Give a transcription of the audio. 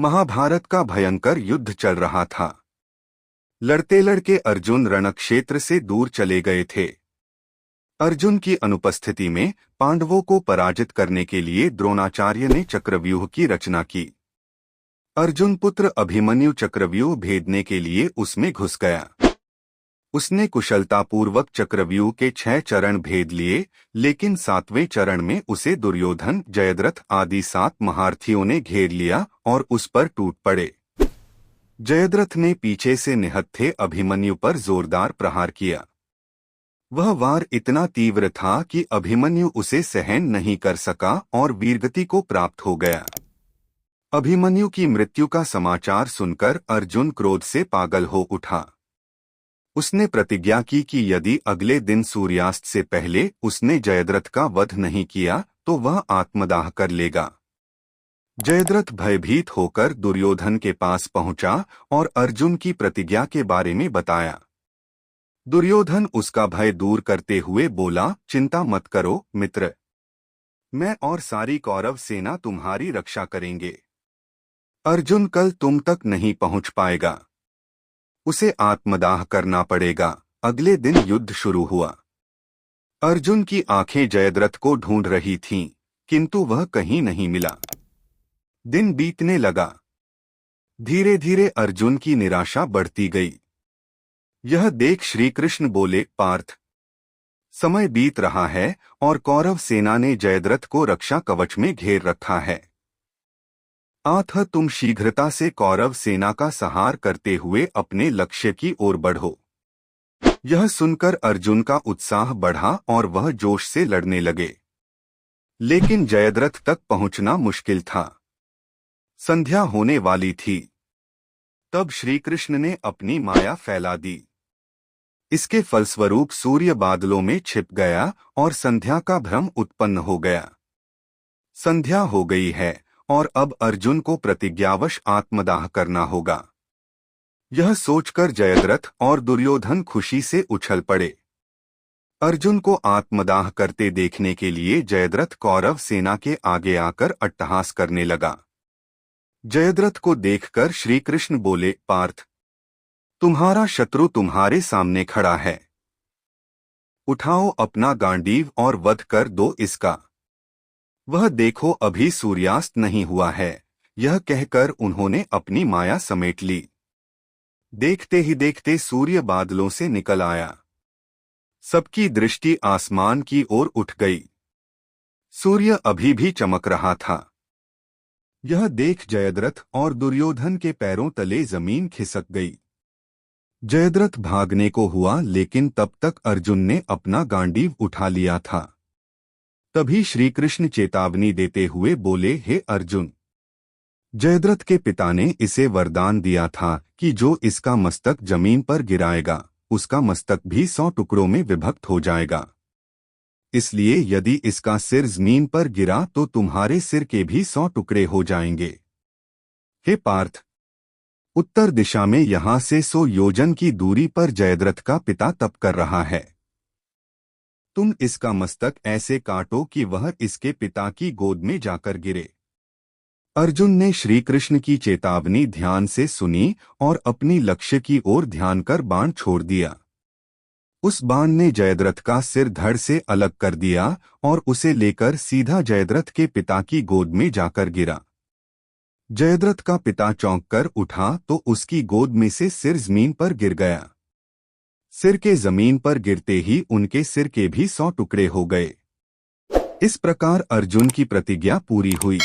महाभारत का भयंकर युद्ध चल रहा था। लड़ते लड़के अर्जुन रणक्षेत्र से दूर चले गए थे। अर्जुन की अनुपस्थिति में पांडवों को पराजित करने के लिए द्रोणाचार्य ने चक्रव्यूह की रचना की। अर्जुन पुत्र अभिमन्यु चक्रव्यूह भेदने के लिए उसमें घुस गया। उसने कुशलतापूर्वक चक्रव्यूह के 6 चरण भेद लिए, लेकिन 7वें चरण में उसे दुर्योधन, जयद्रथ आदि 7 महारथियों ने घेर लिया और उस पर टूट पड़े। जयद्रथ ने पीछे से निहत्थे अभिमन्यु पर जोरदार प्रहार किया। वह वार इतना तीव्र था कि अभिमन्यु उसे सहन नहीं कर सका और वीरगति को प्राप्त हो गया। अभिमन्यु की मृत्यु का समाचार सुनकर अर्जुन क्रोध से पागल हो उठा। उसने प्रतिज्ञा की कि यदि अगले दिन सूर्यास्त से पहले उसने जयद्रथ का वध नहीं किया तो वह आत्मदाह कर लेगा। जयद्रथ भयभीत होकर दुर्योधन के पास पहुंचा और अर्जुन की प्रतिज्ञा के बारे में बताया। दुर्योधन उसका भय दूर करते हुए बोला, चिंता मत करो मित्र, मैं और सारी कौरव सेना तुम्हारी रक्षा करेंगे। अर्जुन कल तुम तक नहीं पहुंच पाएगा, उसे आत्मदाह करना पड़ेगा। अगले दिन युद्ध शुरू हुआ। अर्जुन की आंखें जयद्रथ को ढूंढ रही थीं, किंतु वह कहीं नहीं मिला। दिन बीतने लगा। धीरे धीरे अर्जुन की निराशा बढ़ती गई। यह देख श्री कृष्ण बोले, पार्थ, समय बीत रहा है और कौरव सेना ने जयद्रथ को रक्षा कवच में घेर रखा है। अतः तुम शीघ्रता से कौरव सेना का संहार करते हुए अपने लक्ष्य की ओर बढ़ो। यह सुनकर अर्जुन का उत्साह बढ़ा और वह जोश से लड़ने लगे, लेकिन जयद्रथ तक पहुंचना मुश्किल था। संध्या होने वाली थी। तब श्री कृष्ण ने अपनी माया फैला दी। इसके फलस्वरूप सूर्य बादलों में छिप गया और संध्या का भ्रम उत्पन्न हो गया। संध्या हो गई है और अब अर्जुन को प्रतिज्ञावश आत्मदाह करना होगा। यह सोचकर जयद्रथ और दुर्योधन खुशी से उछल पड़े। अर्जुन को आत्मदाह करते देखने के लिए जयद्रथ कौरव सेना के आगे आकर अट्टहास करने लगा। जयद्रथ को देखकर श्री कृष्ण बोले, पार्थ, तुम्हारा शत्रु तुम्हारे सामने खड़ा है। उठाओ अपना गांडीव और वध कर दो इसका। वह देखो अभी सूर्यास्त नहीं हुआ है। यह कहकर उन्होंने अपनी माया समेट ली। देखते ही देखते सूर्य बादलों से निकल आया। सबकी दृष्टि आसमान की ओर उठ गई। सूर्य अभी भी चमक रहा था। यह देख जयद्रथ और दुर्योधन के पैरों तले जमीन खिसक गई। जयद्रथ भागने को हुआ, लेकिन तब तक अर्जुन ने अपना गांडीव उठा लिया था। तभी श्री कृष्ण चेतावनी देते हुए बोले, हे अर्जुन, जयद्रथ के पिता ने इसे वरदान दिया था कि जो इसका मस्तक जमीन पर गिराएगा उसका मस्तक भी 100 टुकड़ों में विभक्त हो जाएगा। इसलिए यदि इसका सिर जमीन पर गिरा तो तुम्हारे सिर के भी 100 टुकड़े हो जाएंगे। हे पार्थ, उत्तर दिशा में यहां से 100 योजन की दूरी पर जयद्रथ का पिता तप कर रहा है। तुम इसका मस्तक ऐसे काटो कि वह इसके पिता की गोद में जाकर गिरे। अर्जुन ने श्री कृष्ण की चेतावनी ध्यान से सुनी और अपनी लक्ष्य की ओर ध्यान कर बाण छोड़ दिया। उस बाण ने जयद्रथ का सिर धड़ से अलग कर दिया और उसे लेकर सीधा जयद्रथ के पिता की गोद में जाकर गिरा। जयद्रथ का पिता चौंक कर उठा तो उसकी गोद में से सिर जमीन पर गिर गया। सिर के जमीन पर गिरते ही उनके सिर के भी 100 टुकड़े हो गए। इस प्रकार अर्जुन की प्रतिज्ञा पूरी हुई।